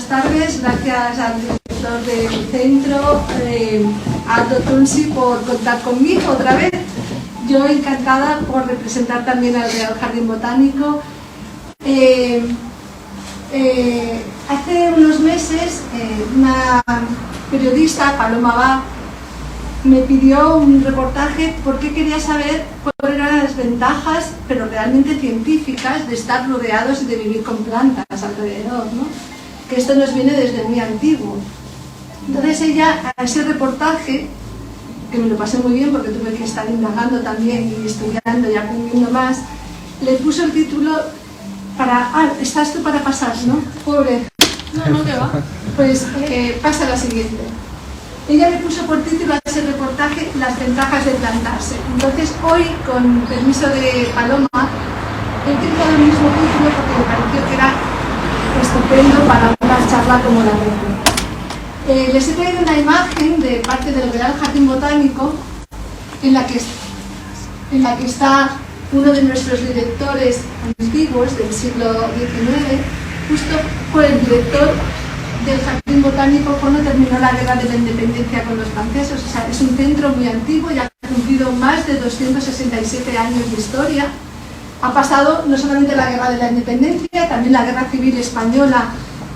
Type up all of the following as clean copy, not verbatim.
tardes, gracias al director del centro, Aldo Tunsi, por contar conmigo otra vez. Yo encantada por representar también al Real Jardín Botánico. Hace unos meses una periodista, Paloma Abad, me pidió un reportaje porque quería saber cuáles eran las ventajas, pero realmente científicas, de estar rodeados y de vivir con plantas alrededor, ¿no? Que esto nos viene desde muy antiguo. Entonces ella, a ese reportaje, que me lo pasé muy bien porque tuve que estar indagando también y estudiando y aprendiendo más, le puso el título para... Ah, estás tú para pasar, ¿no? Pobre. No, te va. Pues pasa la siguiente. Ella me puso por título a ese reportaje las ventajas de plantarse. Entonces hoy, con permiso de Paloma, he utilizado el mismo título porque me pareció que era estupendo para una charla como la de hoy. Les he traído una imagen de parte del Real Jardín Botánico en la que está uno de nuestros directores antiguos del siglo XIX, justo fue el director del Jardín Botánico cuando terminó la Guerra de la Independencia con los franceses. O sea, es un centro muy antiguo y ha cumplido más de 267 años de historia. Ha pasado no solamente la Guerra de la Independencia, también la Guerra Civil Española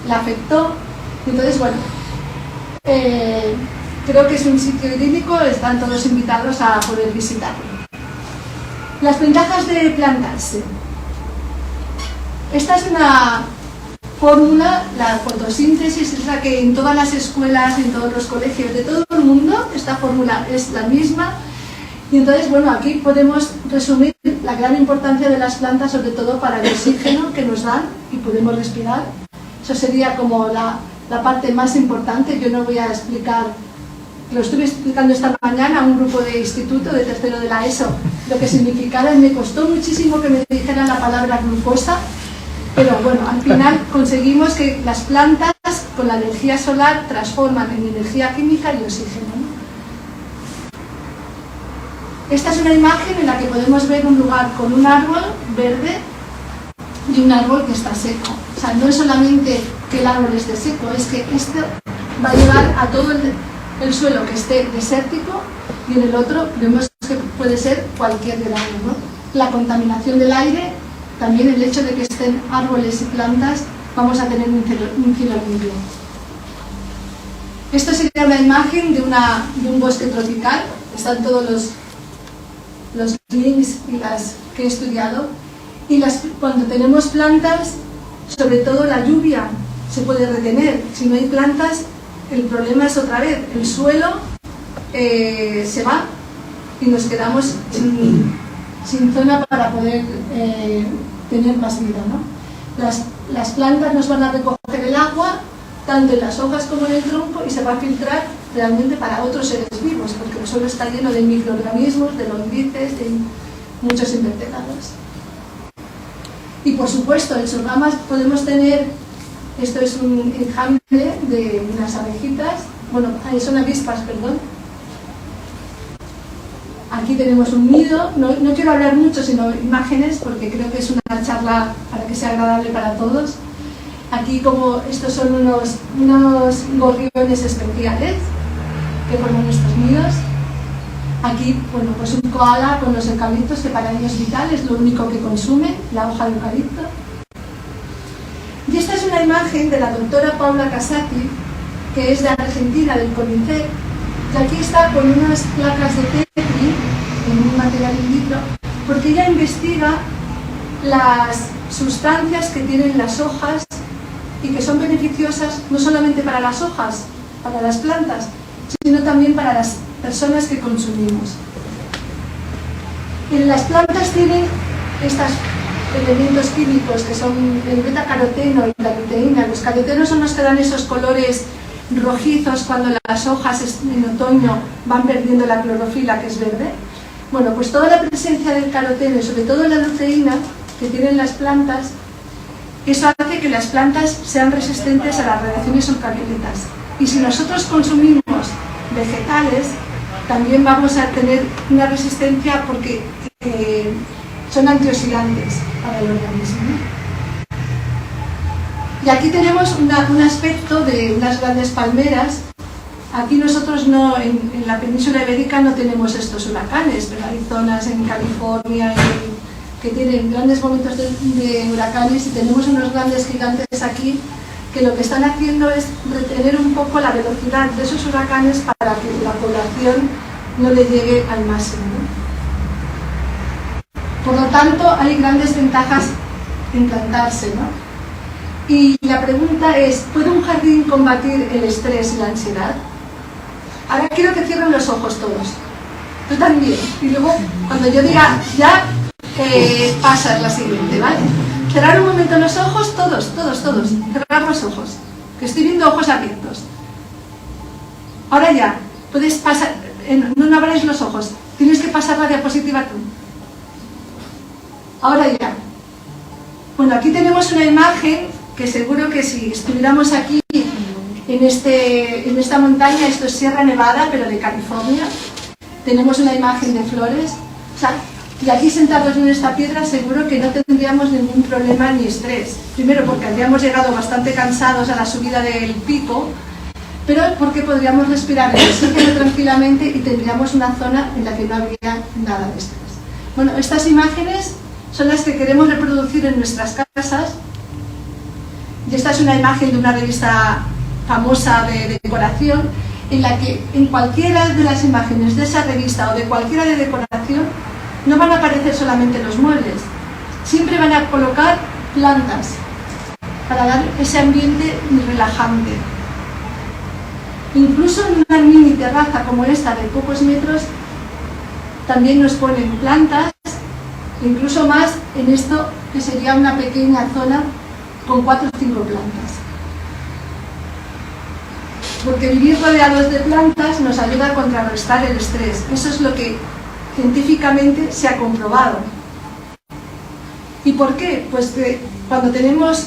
la afectó. Entonces, bueno, creo que es un sitio idílico, están todos invitados a poder visitarlo. Las ventajas de plantarse. Esta es una fórmula, la fotosíntesis, es la que en todas las escuelas, en todos los colegios de todo el mundo, esta fórmula es la misma. Y entonces, bueno, aquí podemos resumir la gran importancia de las plantas, sobre todo para el oxígeno que nos dan y podemos respirar. Eso sería como la parte más importante. Yo no voy a explicar, lo estuve explicando esta mañana a un grupo de instituto, de tercero de la ESO, lo que significara, y me costó muchísimo que me dijeran la palabra glucosa. Pero bueno, al final conseguimos que las plantas con la energía solar transforman en energía química y oxígeno, ¿no? Esta es una imagen en la que podemos ver un lugar con un árbol verde y un árbol que está seco. O sea, no es solamente que el árbol esté seco, es que esto va a llevar a todo el suelo que esté desértico, y en el otro vemos que puede ser cualquier grano, ¿no? La contaminación del aire, también el hecho de que estén árboles y plantas, vamos a tener un cielo limpio. Esto sería una imagen de un bosque tropical. Están todos los links y las que he estudiado. Y cuando tenemos plantas, sobre todo la lluvia se puede retener. Si no hay plantas, el problema es otra vez, el suelo se va y nos quedamos sin zona para poder tener más vida, ¿no? Las plantas nos van a recoger el agua, tanto en las hojas como en el tronco, y se va a filtrar realmente para otros seres vivos, porque el suelo está lleno de microorganismos, de lombrices, de muchos invertebrados. Y por supuesto, en sus ramas podemos tener, esto es un enjambre de unas abejitas, bueno, son avispas, perdón. Aquí tenemos un nido, no quiero hablar mucho, sino imágenes, porque creo que es una charla para que sea agradable para todos. Aquí, como estos son unos gorriones especiales que forman estos nidos. Aquí, bueno, pues un koala con los eucaliptos, que para ellos es vital, es lo único que consume, la hoja de eucalipto. Y esta es una imagen de la doctora Paula Casati, que es de Argentina, del CONICET, y aquí está con unas placas de Petri, en un material in vitro, porque ella investiga las sustancias que tienen las hojas y que son beneficiosas no solamente para las hojas, para las plantas, sino también para las personas que consumimos. En las plantas tienen estos elementos químicos que son el betacaroteno y la luteína. Los carotenos son los que dan esos colores rojizos cuando las hojas en otoño van perdiendo la clorofila, que es verde. Bueno, pues toda la presencia del caroteno y sobre todo la luteína que tienen las plantas, eso hace que las plantas sean resistentes a las radiaciones ultravioletas. Y si nosotros consumimos vegetales, también vamos a tener una resistencia porque son antioxidantes para el organismo, ¿no? Y aquí tenemos un aspecto de unas grandes palmeras. Aquí nosotros no, en la península ibérica no tenemos estos huracanes, pero hay zonas en California que tienen grandes momentos de huracanes y tenemos unos grandes gigantes aquí que lo que están haciendo es retener un poco la velocidad de esos huracanes para que la población no le llegue al máximo, ¿no? Por lo tanto, hay grandes ventajas en plantarse, ¿no? Y la pregunta es, ¿puede un jardín combatir el estrés y la ansiedad? Ahora quiero que cierren los ojos todos. Tú también. Y luego, cuando yo diga ya, pasas la siguiente, ¿vale? Cerrar un momento los ojos, todos. Cerrar los ojos. Que estoy viendo ojos abiertos. Ahora ya, puedes pasar, no abráis los ojos. Tienes que pasar la diapositiva tú. Ahora ya. Bueno, aquí tenemos una imagen que seguro que si estuviéramos aquí en esta montaña, esto es Sierra Nevada, pero de California, tenemos una imagen de flores, o sea, y aquí sentados en esta piedra seguro que no tendríamos ningún problema ni estrés. Primero porque habríamos llegado bastante cansados a la subida del pico, pero porque podríamos respirar el oxígeno tranquilamente y tendríamos una zona en la que no habría nada de estrés. Bueno, estas imágenes son las que queremos reproducir en nuestras casas. Y esta es una imagen de una revista famosa de decoración, en la que en cualquiera de las imágenes de esa revista o de cualquiera de decoración no van a aparecer solamente los muebles, siempre van a colocar plantas para dar ese ambiente relajante. Incluso en una mini terraza como esta de pocos metros también nos ponen plantas, incluso más en esto que sería una pequeña zona con 4 o 5 plantas. Porque vivir rodeados de plantas nos ayuda a contrarrestar el estrés. Eso es lo que científicamente se ha comprobado. ¿Y por qué? Pues que cuando tenemos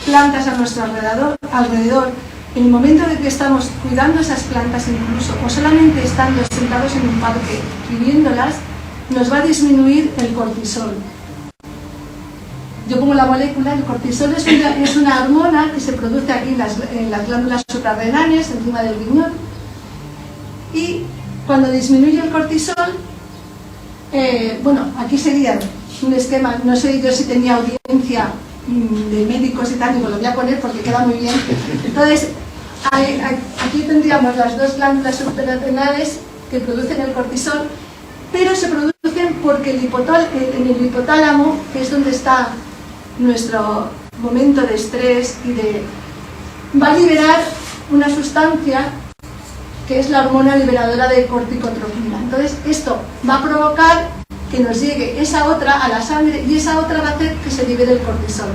plantas a nuestro alrededor, en el momento de que estamos cuidando esas plantas incluso, o solamente estando sentados en un parque viviéndolas, nos va a disminuir el cortisol. Yo pongo la molécula, el cortisol es una hormona que se produce aquí en las glándulas suprarrenales, encima del riñón, y cuando disminuye el cortisol, bueno, aquí sería un esquema, no sé yo si tenía audiencia de médicos y tal, digo, lo voy a poner porque queda muy bien. Entonces, aquí tendríamos las dos glándulas suprarrenales que producen el cortisol, pero se producen porque en el hipotálamo, que es donde está nuestro momento de estrés va a liberar una sustancia que es la hormona liberadora de corticotropina. Entonces esto va a provocar que nos llegue esa otra a la sangre y esa otra va a hacer que se libere el cortisol,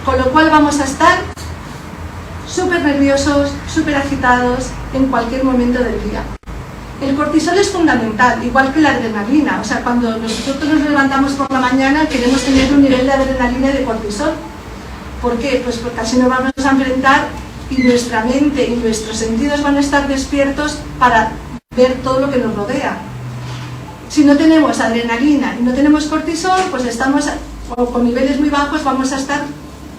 con lo cual vamos a estar súper nerviosos, súper agitados en cualquier momento del día. El cortisol es fundamental, igual que la adrenalina. O sea, cuando nosotros nos levantamos por la mañana queremos tener un nivel de adrenalina y de cortisol. ¿Por qué? Pues porque así nos vamos a enfrentar y nuestra mente y nuestros sentidos van a estar despiertos para ver todo lo que nos rodea. Si no tenemos adrenalina y no tenemos cortisol, pues estamos o con niveles muy bajos, vamos a estar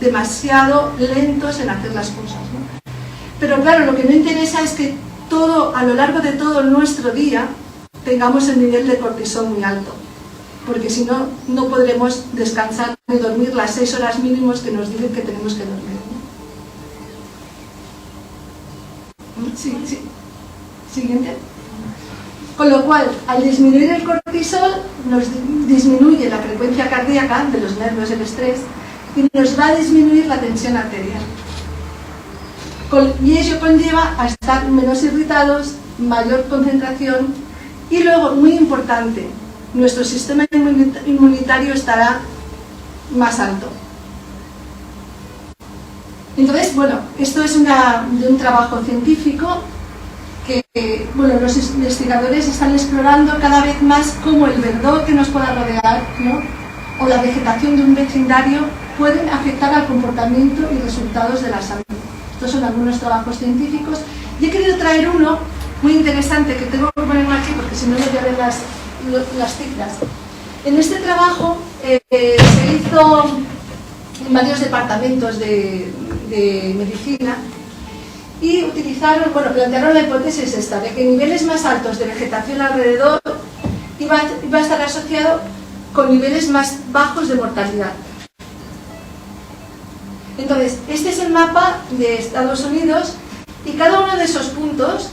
demasiado lentos en hacer las cosas, ¿no? Pero claro, lo que no interesa es que a lo largo de todo nuestro día tengamos el nivel de cortisol muy alto, porque si no, no podremos descansar ni dormir las 6 horas mínimos que nos dicen que tenemos que dormir, ¿no? Sí. Siguiente. Con lo cual, al disminuir el cortisol, nos disminuye la frecuencia cardíaca de los nervios, el estrés, y nos va a disminuir la tensión arterial. Y ello conlleva a estar menos irritados, mayor concentración y luego, muy importante, nuestro sistema inmunitario estará más alto. Entonces, bueno, esto es de un trabajo científico que, bueno, los investigadores están explorando cada vez más cómo el verdor que nos pueda rodear, ¿no?, o la vegetación de un vecindario pueden afectar al comportamiento y resultados de la salud. Estos son algunos trabajos científicos. Y he querido traer uno muy interesante que tengo que ponerlo aquí porque si no, no voy a ver las cifras. En este trabajo se hizo en varios departamentos de de medicina, y utilizaron, bueno, plantearon la hipótesis esta, de que niveles más altos de vegetación alrededor iba a estar asociado con niveles más bajos de mortalidad. Entonces, este es el mapa de Estados Unidos y cada uno de esos puntos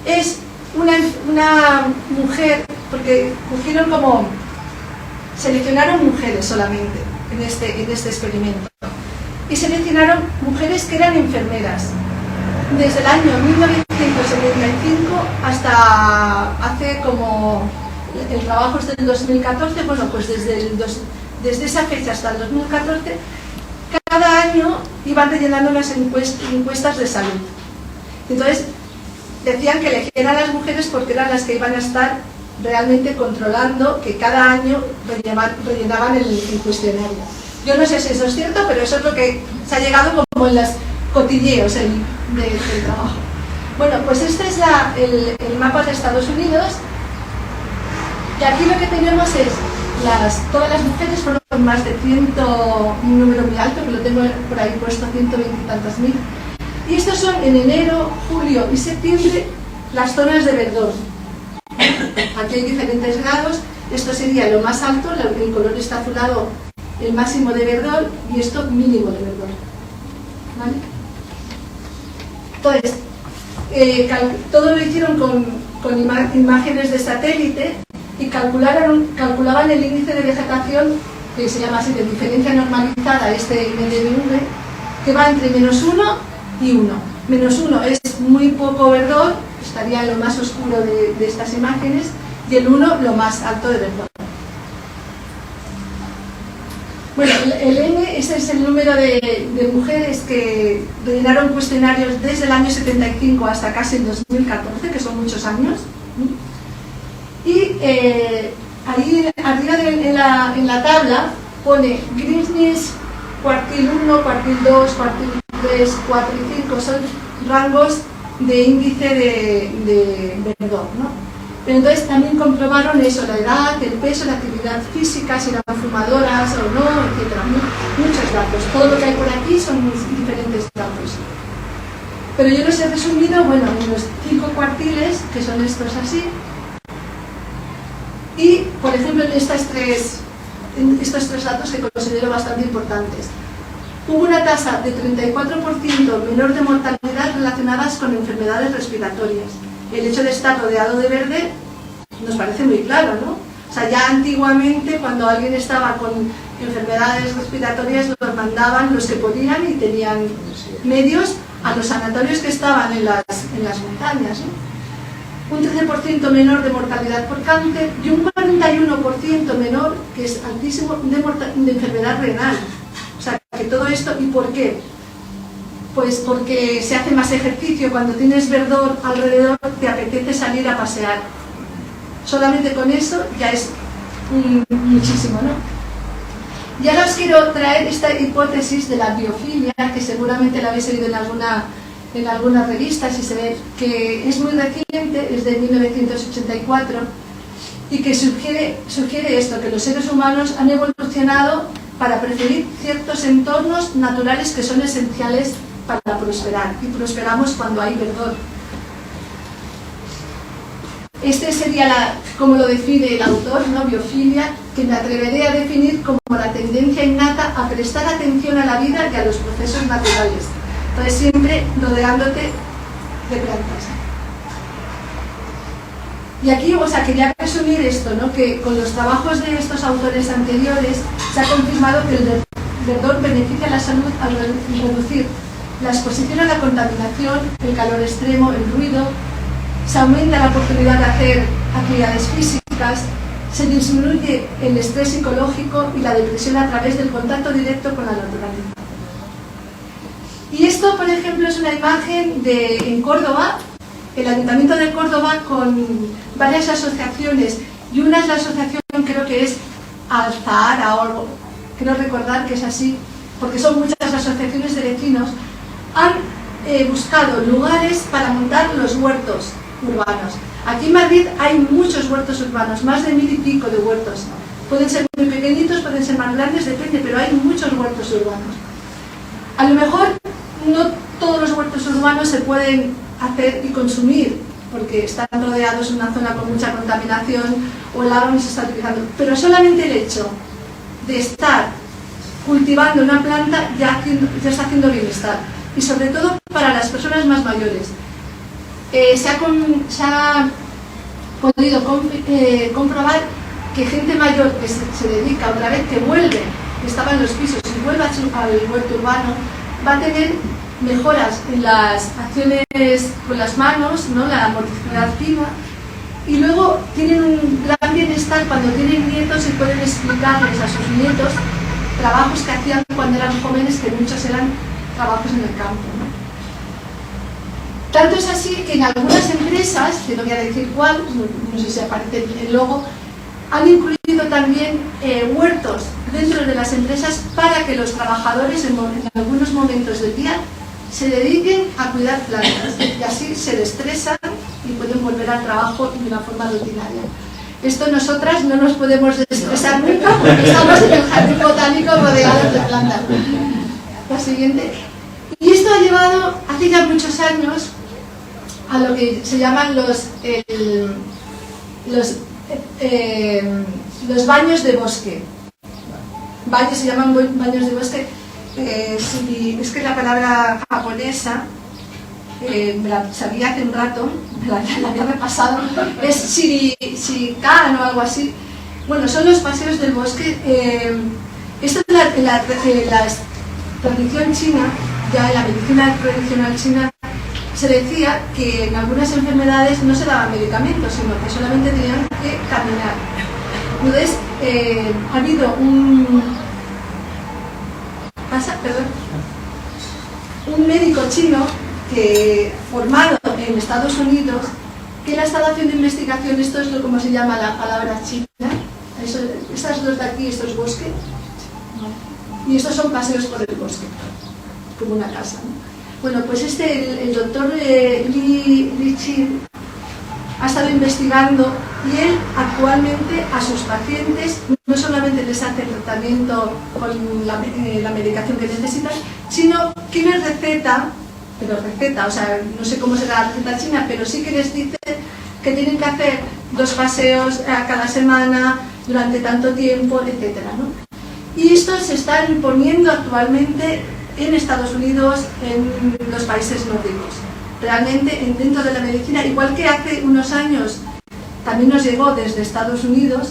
es una mujer, porque cogieron como, seleccionaron mujeres solamente en este experimento, y seleccionaron mujeres que eran enfermeras desde el año 1975 hasta hace como, el trabajo es del 2014, bueno, pues desde esa fecha hasta el 2014, cada año iban rellenando las encuestas de salud. Entonces, decían que elegían a las mujeres porque eran las que iban a estar realmente controlando que cada año rellenaban el cuestionario. Yo no sé si eso es cierto, pero eso es lo que se ha llegado como en los cotilleos del trabajo. Bueno, pues este es el mapa de Estados Unidos, y aquí lo que tenemos es todas las mujeres, fueron más de 100, un número muy alto, que lo tengo por ahí puesto, 120 y tantas mil. Y estos son en enero, julio y septiembre las zonas de verdor. Aquí hay diferentes grados, esto sería lo más alto, el color está azulado, el máximo de verdor, y esto mínimo de verdor. ¿Vale? Entonces, todo lo hicieron con imágenes de satélite y calculaban el índice de vegetación, que se llama así, de diferencia normalizada, este NDVV, que va entre -1 y 1. -1 es muy poco verdor, estaría en lo más oscuro de estas imágenes, y el 1 lo más alto de verdor. Bueno, el N, ese es el número de mujeres que rellenaron cuestionarios desde el año 75 hasta casi el 2014, que son muchos años. Y ahí arriba en la tabla pone Greenwich, cuartil 1, cuartil 2, cuartil 3, 4 y 5, son rangos de índice de verdor, ¿no? Pero entonces también comprobaron eso, la edad, el peso, la actividad física, si eran fumadoras o no, etc. Muchos datos. Todo lo que hay por aquí son diferentes datos. Pero yo los he resumido, bueno, en los 5 cuartiles, que son estos así. Y, por ejemplo, en estos tres datos que considero bastante importantes. Hubo una tasa de 34% menor de mortalidad relacionadas con enfermedades respiratorias. El hecho de estar rodeado de verde nos parece muy claro, ¿no? O sea, ya antiguamente, cuando alguien estaba con enfermedades respiratorias, los mandaban los que podían y tenían medios a los sanatorios que estaban en las montañas, ¿no? Un 13% menor de mortalidad por cáncer y un 41% menor, que es altísimo, de enfermedad renal. O sea, que todo esto, ¿y por qué? Pues porque se hace más ejercicio, cuando tienes verdor alrededor te apetece salir a pasear. Solamente con eso ya es muchísimo, ¿no? Y ahora os quiero traer esta hipótesis de la biofilia, que seguramente la habéis oído en algunas revistas y se ve que es muy reciente, es de 1984, y que sugiere esto, que los seres humanos han evolucionado para preferir ciertos entornos naturales que son esenciales para prosperar, y prosperamos cuando hay verdor. Este sería como lo define el autor, ¿no? Biofilia, que me atreveré a definir como la tendencia innata a prestar atención a la vida y a los procesos naturales. Entonces, siempre rodeándote de plantas. Y aquí, o sea, quería resumir esto, ¿no? Que con los trabajos de estos autores anteriores se ha confirmado que el verdor beneficia a la salud al reducir la exposición a la contaminación, el calor extremo, el ruido, se aumenta la oportunidad de hacer actividades físicas, se disminuye el estrés psicológico y la depresión a través del contacto directo con la naturaleza. Y esto, por ejemplo, es una imagen en Córdoba, el Ayuntamiento de Córdoba, con varias asociaciones, y una es la asociación, creo que es Alzahara o algo, creo recordar que es así, porque son muchas asociaciones de vecinos, han buscado lugares para montar los huertos urbanos. Aquí en Madrid hay muchos huertos urbanos, más de 1000 y pico de huertos. Pueden ser muy pequeñitos, pueden ser más grandes, depende, pero hay muchos huertos urbanos. A lo mejor no todos los huertos urbanos se pueden hacer y consumir, porque están rodeados de una zona con mucha contaminación o el agua no se está utilizando. Pero solamente el hecho de estar cultivando una planta ya está haciendo bienestar. Y sobre todo para las personas más mayores. Se ha podido comprobar que gente mayor que se dedica otra vez, que vuelve, que estaba en los pisos y vuelve al huerto urbano, va a tener mejoras en las acciones con las manos, ¿no? La motricidad fina, y luego tienen un gran bienestar cuando tienen nietos y pueden explicarles a sus nietos trabajos que hacían cuando eran jóvenes, que muchos eran trabajos en el campo, ¿no? Tanto es así que en algunas empresas, que no voy a decir cuál, no sé si aparece el logo, han incluido también huertos dentro de las empresas para que los trabajadores en algunos momentos del día se dediquen a cuidar plantas y así se destresan y pueden volver al trabajo de una forma rutinaria. Esto nosotras no nos podemos destresar nunca porque estamos en el jardín botánico rodeados de plantas. La siguiente. Y esto ha llevado, hace ya muchos años, a lo que se llaman los baños de bosque. Se llaman baños de bosque. Es que la palabra japonesa, me la sabía hace un rato, me la había repasado, es shirikan o algo así. Bueno, son los paseos del bosque. Esto es la tradición china, ya en la medicina tradicional china, se decía que en algunas enfermedades no se daban medicamentos, sino que solamente tenían que caminar. Entonces, ha habido un médico chino formado en Estados Unidos, que él ha estado haciendo investigación. Esto es como se llama la palabra china. Estas dos de aquí, esto es bosque. Y estos son paseos por el bosque, como una casa, ¿no? Bueno, pues el doctor Li Chi ha estado investigando y él actualmente a sus pacientes no solamente les hace tratamiento con la medicación que necesitan, sino que les receta, o sea, no sé cómo será la receta china, pero sí que les dice que tienen que hacer 2 paseos a cada semana durante tanto tiempo, etcétera, ¿no? Y esto se está imponiendo actualmente en Estados Unidos, en los países nórdicos. Realmente, dentro de la medicina, igual que hace unos años también nos llegó desde Estados Unidos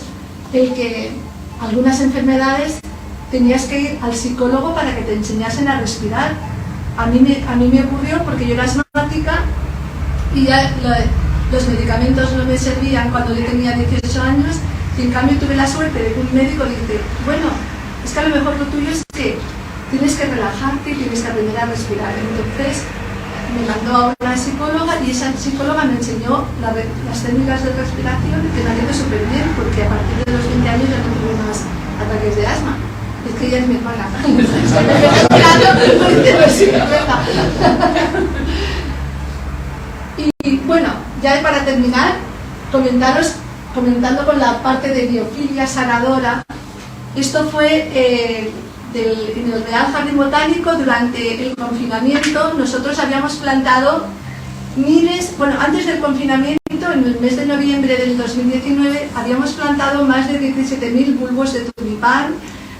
el que algunas enfermedades tenías que ir al psicólogo para que te enseñasen a respirar. A mí me ocurrió porque yo era asmática y ya los medicamentos no me servían cuando yo tenía 18 años, y en cambio tuve la suerte de que un médico dice, bueno, es que a lo mejor lo tuyo es que tienes que relajarte y tienes que aprender a respirar. Entonces me mandó a una psicóloga y esa psicóloga me enseñó las técnicas de respiración, que me han ido súper bien, porque a partir de los 20 años ya no tuve más ataques de asma. Es que ella es mi hermana. Y bueno, ya para terminar, comentando con la parte de biofilia sanadora. Esto fue en el Real Jardín Botánico durante el confinamiento. Nosotros habíamos plantado antes del confinamiento, en el mes de noviembre del 2019, habíamos plantado más de 17.000 bulbos de tulipán,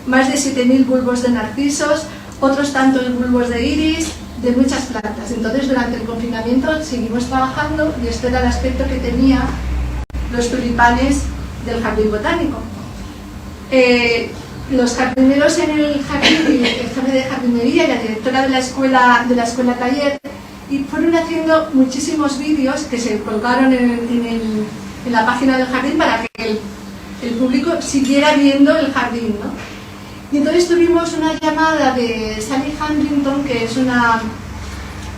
más de 7.000 bulbos de narcisos, otros tantos bulbos de iris, de muchas plantas. Entonces, durante el confinamiento seguimos trabajando y este era el aspecto que tenía los tulipanes del Jardín Botánico. Los jardineros en el jardín, el jefe de jardinería y la directora de la escuela taller, y fueron haciendo muchísimos vídeos que se colgaron en la página del jardín para que el público siguiera viendo el jardín, ¿no? Y entonces tuvimos una llamada de Sally Huntington, que es una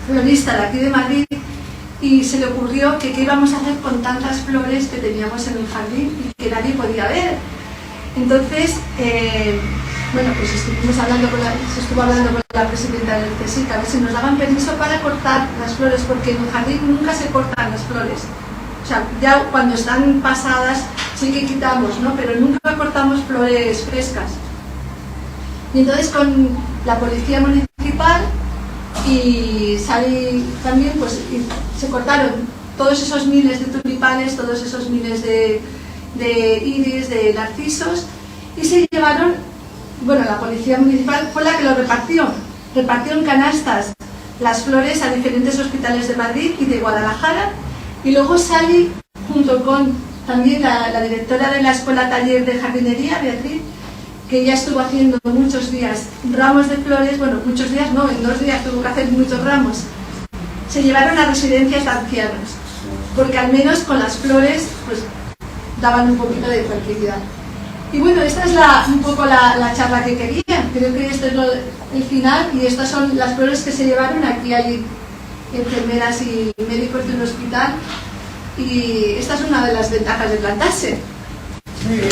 florista de aquí de Madrid, y se le ocurrió que qué íbamos a hacer con tantas flores que teníamos en el jardín y que nadie podía ver. Entonces, pues se estuvo hablando con la presidenta del CSIC a ver si nos daban permiso para cortar las flores, porque en el jardín nunca se cortan las flores. O sea, ya cuando están pasadas sí que quitamos, ¿no? Pero nunca cortamos flores frescas. Y entonces con la policía municipal Y Sally también, pues, se cortaron todos esos miles de tulipanes, todos esos miles de iris, de narcisos, y se llevaron, bueno, la policía municipal fue la que lo repartió en canastas las flores a diferentes hospitales de Madrid y de Guadalajara, y luego Sally, junto con también la directora de la Escuela Taller de Jardinería, Beatriz, que ya estuvo haciendo muchos días ramos de flores, bueno, muchos días no, en 2 días tuvo que hacer muchos ramos, se llevaron a residencias de ancianos, porque al menos con las flores pues daban un poquito de tranquilidad. Y bueno, esta es un poco la charla que quería. Creo que esto es el final, y estas son las flores que se llevaron. Aquí hay enfermeras y médicos de un hospital, y esta es una de las ventajas de plantarse. Muy bien.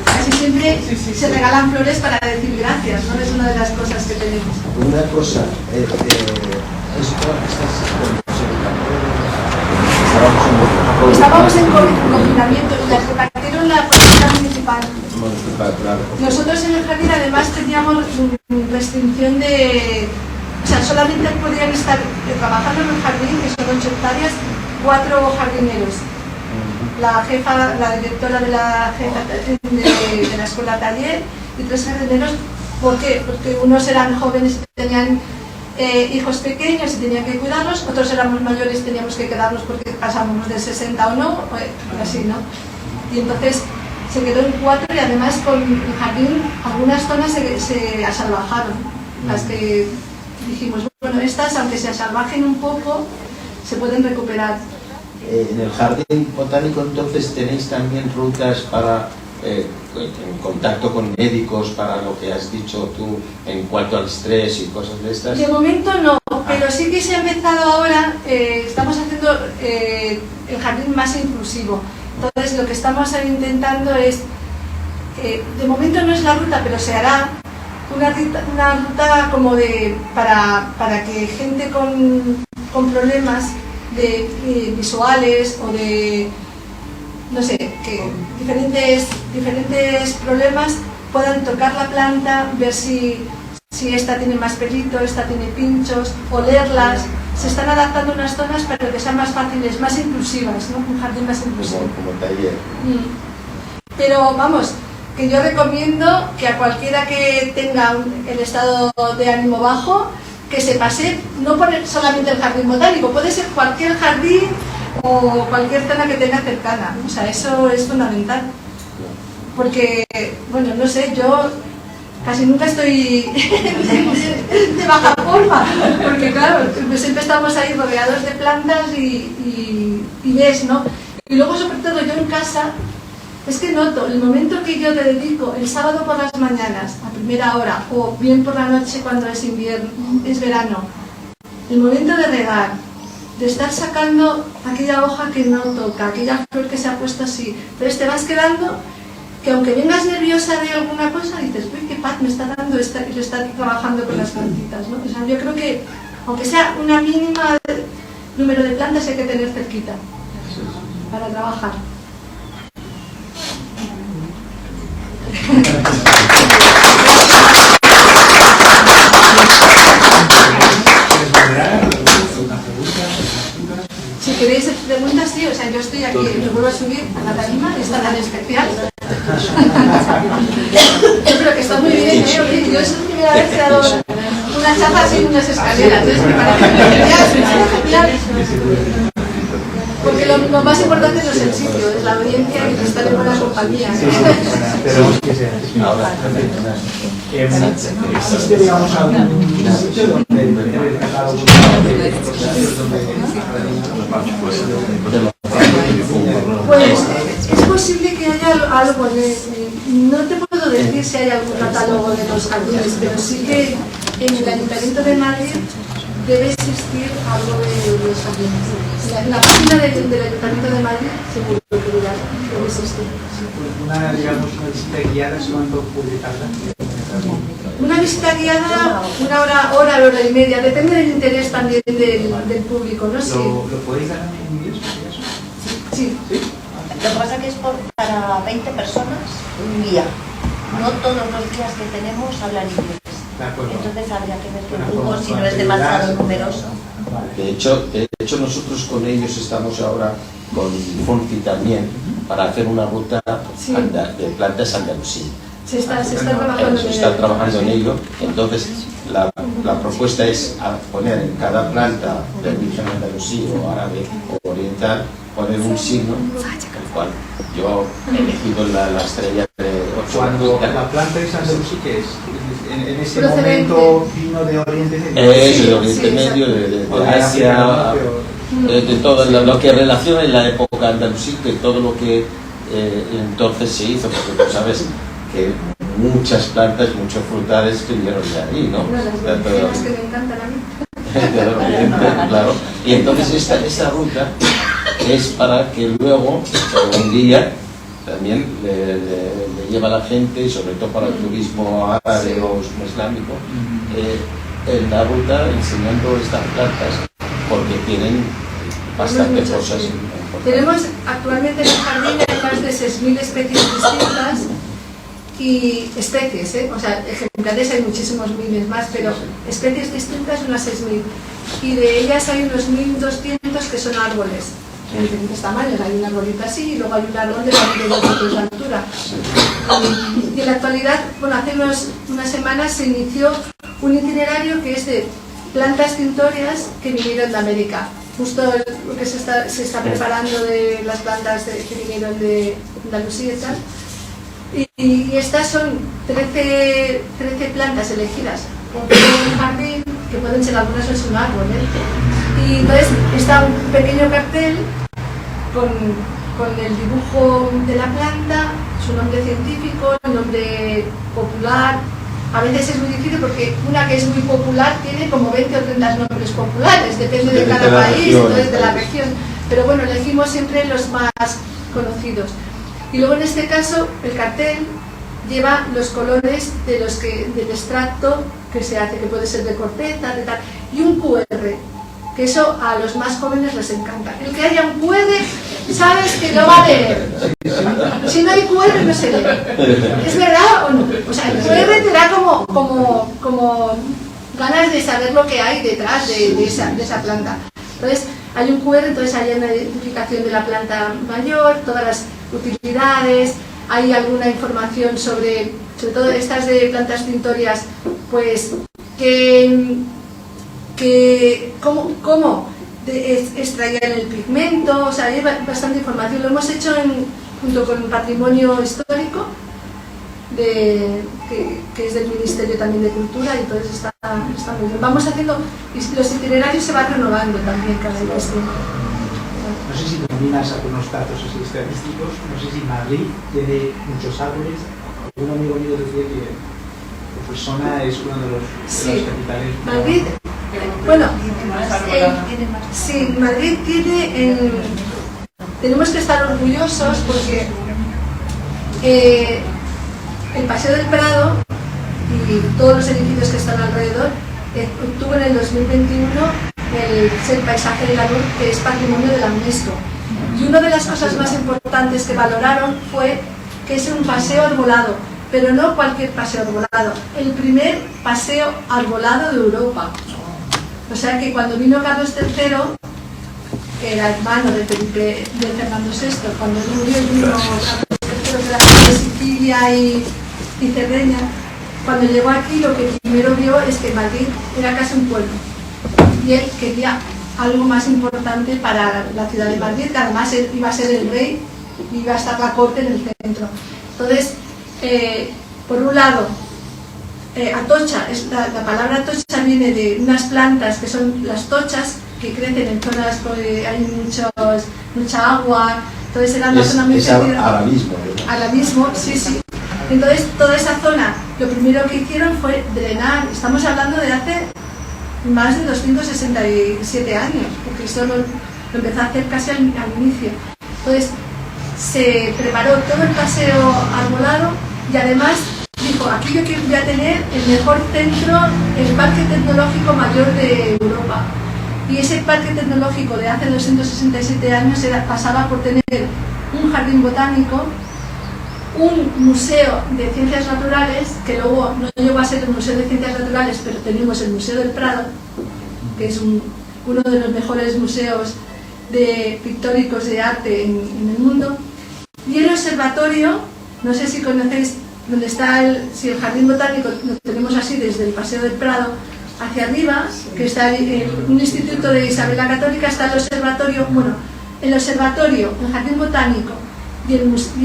Casi siempre se regalan flores para decir gracias, ¿no? Es una de las cosas que tenemos. Una cosa, estábamos en confinamiento y las repartieron la policía municipal. Claro. Nosotros en el jardín además teníamos restricción de... O sea, solamente podían estar trabajando en el jardín, que son 8 hectáreas, 4 jardineros. La jefa, la directora de la escuela taller y 3 jardineros. ¿Por qué? Porque unos eran jóvenes y tenían hijos pequeños y tenían que cuidarlos, otros éramos mayores y teníamos que quedarnos porque pasábamos de 60 o no, o así, ¿no? Y entonces se quedó en 4, y además con el jardín algunas zonas se asalvajaron, las que dijimos, bueno, estas aunque se asalvajen un poco se pueden recuperar. En el jardín botánico entonces tenéis también rutas para en contacto con médicos, para lo que has dicho tú en cuanto al estrés y cosas de estas. De momento no, pero sí que se ha empezado ahora, estamos haciendo el jardín más inclusivo. Entonces lo que estamos intentando es, de momento no es la ruta, pero se hará una ruta como para que gente con problemas visuales o de, no sé, que diferentes problemas puedan tocar la planta, ver si esta tiene más pelito, esta tiene pinchos, olerlas. Se están adaptando unas zonas para que sean más fáciles, más inclusivas, ¿no? Un jardín más inclusivo. Como taller. Pero vamos, que yo recomiendo que a cualquiera que tenga el estado de ánimo bajo, que se pase, no por solamente el jardín botánico, puede ser cualquier jardín o cualquier zona que tenga cercana. O sea, eso es fundamental. Porque, bueno, no sé, yo casi nunca estoy de baja forma, porque claro, siempre estamos ahí rodeados de plantas y ves, ¿no? Y luego, sobre todo, yo en casa, es que noto el momento que yo te dedico el sábado por las mañanas, a primera hora, o bien por la noche cuando es invierno, es verano, el momento de regar, de estar sacando aquella hoja que no toca, aquella flor que se ha puesto así, entonces te vas quedando que aunque vengas nerviosa de alguna cosa, dices, uy, qué paz me está dando esta, y lo está trabajando con las plantitas, ¿no? O sea, yo creo que, aunque sea una mínima número de plantas, hay que tener cerquita para trabajar. Si queréis preguntas, sí, o sea, yo estoy aquí, me vuelvo a subir a la tarima, esta tan especial. Yo creo que está muy bien, ¿eh? Oye, yo es la primera vez que he dado una chapa así en unas escaleras, ¿ves? Me parece genial. Porque lo más importante no es el sitio, es la audiencia y estar en buena compañía. ¿Existe, digamos, algún sitio donde pues es posible que haya algo, no te puedo decir si hay algún catálogo de los jardines, pero sí que en el Ayuntamiento de Madrid debe existir algo de los jardines. En la página del Ayuntamiento de Madrid seguro que debe existir. digamos, una visita guiada, ¿cuánto puede tardar? Una visita guiada, hora y media, depende del interés también del público, ¿no? Sí. ¿Lo podéis dar en inglés? Sí. Lo que pasa es que es para para 20 personas un día. No todos los días que tenemos hablan inglés. Entonces habría que ver qué grupo, si no es demasiado numeroso. De hecho, nosotros con ellos estamos ahora con Fonfi también para hacer una ruta de plantas andalusí. Se está trabajando, Se está trabajando en ello. Entonces, la propuesta es poner en cada planta de origen andalusí o árabe o oriental, poner un signo, el cual yo he elegido la estrella de 8. Cuando la planta es andalusí, ¿qué es? En ese Procedente. momento vino de Oriente Medio. De Oriente Medio, de Asia, de todo lo que relaciona en la época andalusí, que todo lo que entonces se hizo, porque tú sabes que muchas plantas, muchos frutales que vinieron de ahí, ¿no? Las que me encantan a mí. De Oriente, claro. Y entonces esta ruta es para que luego, un día, también le lleva a la gente, y sobre todo para el turismo árabe o islámico, en la ruta enseñando estas plantas, porque tienen bastantes cosas importantes. Tenemos actualmente en el jardín hay más de 6.000 especies distintas y especies, o sea, ejemplares hay muchísimos miles más, pero especies distintas unas 6.000, y de ellas hay unos 1.200 que son árboles de diferentes tamaños. Hay un arbolito así y luego hay un árbol de 42 metros de altura. Y en la actualidad, bueno, hace unas semanas se inició un itinerario que es de plantas tintorias que vinieron de América. Justo lo que se está preparando de las plantas que vinieron de Andalucía y tal. Y estas son 13 plantas elegidas por un jardín, que pueden ser algunas o es un árbol, Y entonces está un pequeño cartel con el dibujo de la planta, su nombre científico, el nombre popular. A veces es muy difícil porque una que es muy popular tiene como 20 o 30 nombres populares, depende de cada país, entonces de la región. Pero bueno, elegimos siempre los más conocidos. Y luego en este caso el cartel lleva los colores del extracto que se hace, que puede ser de corteza, de tal, y un QR, que eso a los más jóvenes les encanta. El que haya un QR, sabes que lo va a leer. Si no hay QR, no se lee. ¿Es verdad o no? O sea, el QR te da como ganas de saber lo que hay detrás de esa planta. Entonces, hay un QR, entonces hay una identificación de la planta mayor, todas las utilidades, hay alguna información sobre todo estas de plantas tintorias, pues cómo extraían el pigmento, o sea, hay bastante información. Lo hemos hecho junto con el patrimonio histórico, que es del Ministerio también de Cultura, y entonces está muy bien. Vamos haciendo, y los itinerarios se van renovando también cada vez. No sé si dominas algunos datos así estadísticos, no sé si Madrid tiene muchos árboles. Un amigo mío decía que Persona es uno de las capitales. Madrid, bueno, sí, Madrid tiene, tenemos que estar orgullosos porque el Paseo del Prado y todos los edificios que están alrededor obtuvo en el 2021 el paisaje de la luz, que es patrimonio de la UNESCO. Y una de las cosas más importantes que valoraron fue que es un paseo arbolado, pero no cualquier paseo arbolado, el primer paseo arbolado de Europa. O sea que cuando vino Carlos III, que era hermano de Fernando VI, cuando murió vino Carlos III, que era de Sicilia y Cerdeña, cuando llegó aquí lo que primero vio es que Madrid era casi un pueblo. Y él quería algo más importante para la ciudad de Madrid, que además iba a ser el rey y iba a estar la corte en el centro. Entonces, por un lado, atocha, la palabra atocha viene de unas plantas que son las tochas, que crecen en zonas donde hay mucha agua, entonces era una zona muy fértil. Arabismo, sí. Entonces, toda esa zona, lo primero que hicieron fue drenar. Estamos hablando de hace más de 267 años, porque esto lo empezó a hacer casi al inicio. Entonces, se preparó todo el paseo arbolado y además dijo, aquí yo voy a tener el mejor centro, el parque tecnológico mayor de Europa. Y ese parque tecnológico de hace 267 años pasaba por tener un jardín botánico, un museo de ciencias naturales, que luego no llegó a ser el Museo de Ciencias Naturales, pero tenemos el Museo del Prado, que es uno de los mejores museos pictóricos de arte en el mundo, y el observatorio, no sé si conocéis donde está si el Jardín Botánico lo tenemos así desde el Paseo del Prado hacia arriba, que está un instituto de Isabel la Católica, está el observatorio, bueno, el observatorio, el Jardín Botánico y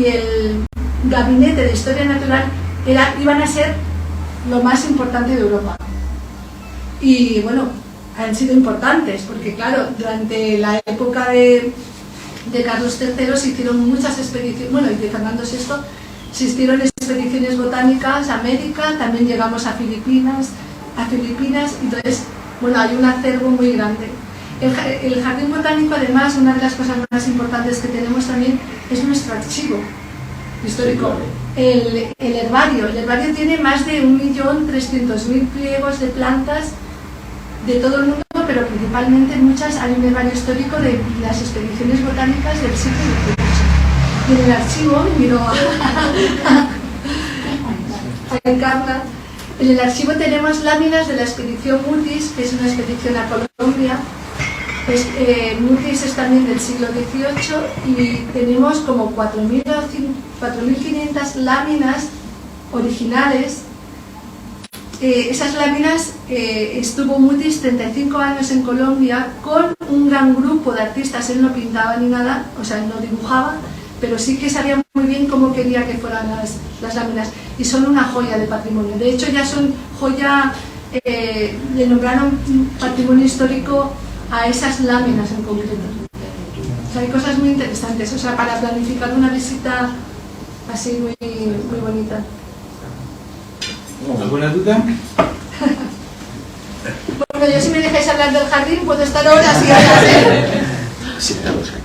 el Gabinete de Historia Natural iban a ser lo más importante de Europa. Y bueno, han sido importantes, porque claro, durante la época de Carlos III se hicieron muchas expediciones, bueno, y de Fernando VI, se hicieron expediciones botánicas a América, también llegamos a Filipinas, entonces, bueno, hay un acervo muy grande. El Jardín Botánico, además, una de las cosas más importantes que tenemos también es nuestro archivo histórico. El herbario tiene más de 1.300.000 pliegos de plantas de todo el mundo, pero principalmente muchas, hay un herbario histórico de las expediciones botánicas del siglo XVIII. Y en el archivo, miro a Encarna, en el archivo tenemos láminas de la expedición Mutis, que es una expedición a Colombia. Mutis es también del siglo XVIII y tenemos como 4.500 láminas originales. Esas láminas estuvo Mutis 35 años en Colombia con un gran grupo de artistas. Él no pintaba ni nada, o sea, él no dibujaba, pero sí que sabía muy bien cómo quería que fueran las láminas, y son una joya de patrimonio. De hecho, ya son joya, le nombraron patrimonio histórico a esas láminas en concreto. O sea, hay cosas muy interesantes, o sea, para planificar una visita así muy, muy bonita. ¿Alguna duda? Bueno, yo si me dejáis hablar del jardín puedo estar horas y horas. Sí, estamos aquí.